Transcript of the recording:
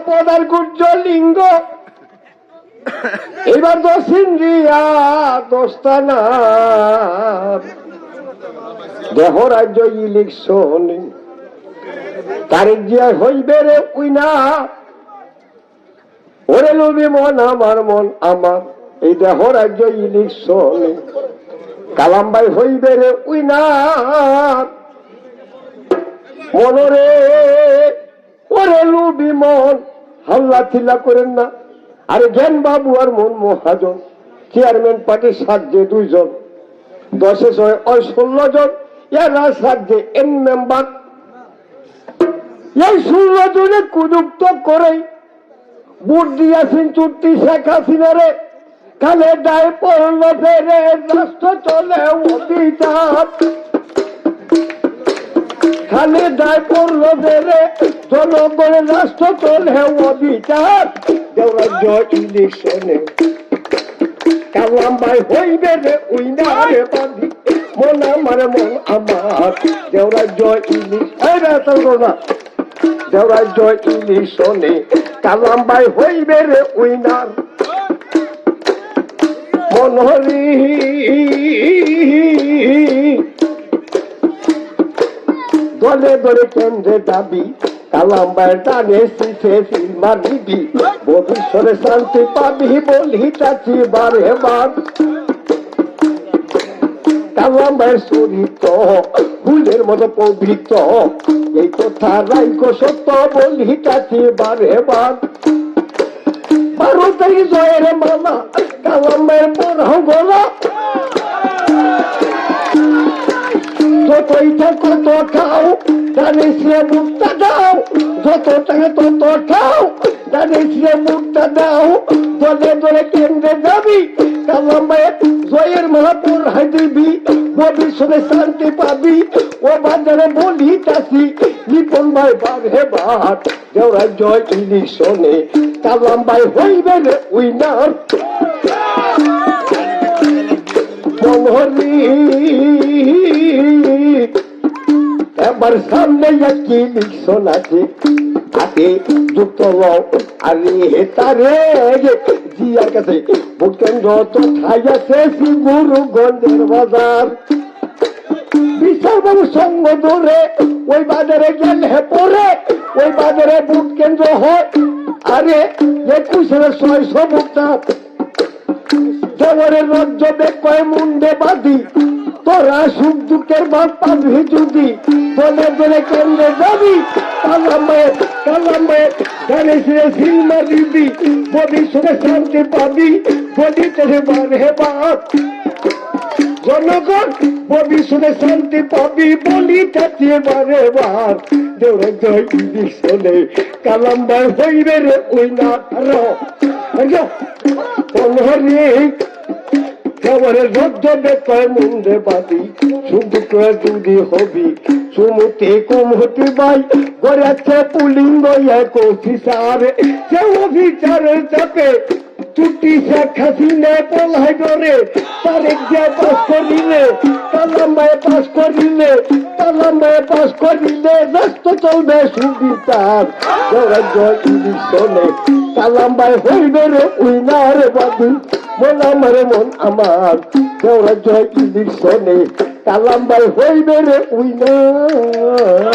পদার গুর্জ লিঙ্গ এবার 10 ইন্দ্রিয়া 10টা না দেহ রাজ্য ইলেকশন তারিখ জিয়া হইবে রে উইনা ওরে লোভী মন আমার এই দেহ রাজ্য ইলেকশন কালাম ভাই হইবে রে উইনা মনরে ওরে লোভী মন হাল্লা চিল্লা করেন না। আরে জ্ঞান বাবু আর মন মহাজন চেয়ারম্যান পার্টির সাহায্যে 2 জন 10 16 জন এরা সাহায্যে এম মেম্বার এই 16 জনে কুযুক্ত করে ভোট দিয়েছেন চুক্তি শেখ হাসিনারে কালে দায় পড়ল ফেরে রাষ্ট্র চলে অবিচার খালি দায় পড়ল ফেরে জনগণের রাষ্ট্র চলে অবিচার দেওরাজ্য ইলেকশনে কালাম ভাই হইবে রে উইনারে বাঁধি মন আমার দেওরাজ্য ইলেকশন দেওরাজ্য ইলেকশনে কালাম ভাই হইবে রে উইনার মনহরি দলে দলে কেন্দ্রে দাবি কালাম ভাইয়ের টানে শিখে সিলমা দিবি ভবিষ্যতে শান্তি পাবি বলি চাচ্ছি বারে বার কালাম ভাইয়ের চরিত্র ফুলের মতো পবিত্র এই কথা রাইকো সত্য বলি চাচ্ছি বারে বার 12 তারিখ জয়ের মামা কালাম ভাইয়ের পড়াও গোলা যতই থাকো তো খাও জানিস মুক্তা দাও যত টাকা তত খাও জানিস মুক্তা দাও দলে দলে কেন্দ্রে যাবি কালাম ভাইয়ের জয়ের মালা পড়াই দিবি ভবিষ্যতে শান্তি পাবি ও বাজারে বলি চাষি নিপন ভাই বারে বাদ দেওরাজ্য ইলেকশনে কালাম ভাই হইবে রে উইনার মনহরি এবার সামনে একটি ইলেকশন আছে হাতে যুক্ত আরে তারে জিয়ার কাছে ভোট কেন্দ্র তো ঠাই আছে গুরুগঞ্জের বাজার বিশাল বাবু সঙ্গ ধরে ওই বাজারে গেলে পরে ওই বাজারে ভোট কেন্দ্র হয় আরে 21,600 ভোটটা দেওয়ারের রাজ্য কয় মুন্ডে বাঁধি তোরা সুখ দুঃখের ভাগ পাবি যদি দলে দলে কেন্দ্রে যাবি কালাম ভাইয়ের জানিস সিলমা দিবি ভবিষ্যতে শান্তি পাবি বলিতে বারে বাদ জনগণ ভবিষ্যতে শান্তি পাবি বলি চাচ্ছি বারে বার দেওরাজ্য ইলেকশনে কালাম ভাই হইবে রে উইনার দেওয়ারের রজ্জ কয় মুন্ডে বাদি শুধু যদি হবি সুমতি কুমতি বাই গড়াচ্ছে পুলিঙ্গ এক অফিসার সে অফিসারের চাপে ছুটি শেখ হাসিনা পলাই করে তারেক জিয়া পাস করিলে কালাম ভাই পাস করিলে রাষ্ট্র চলবে সুবিচার দেওরাজ্য ইলেকশনে কালাম ভাই হইবে রে উইনার বাদী মন আমার দেওরাজ্য ইলেকশনে কালাম ভাই হইবে রে উইনার।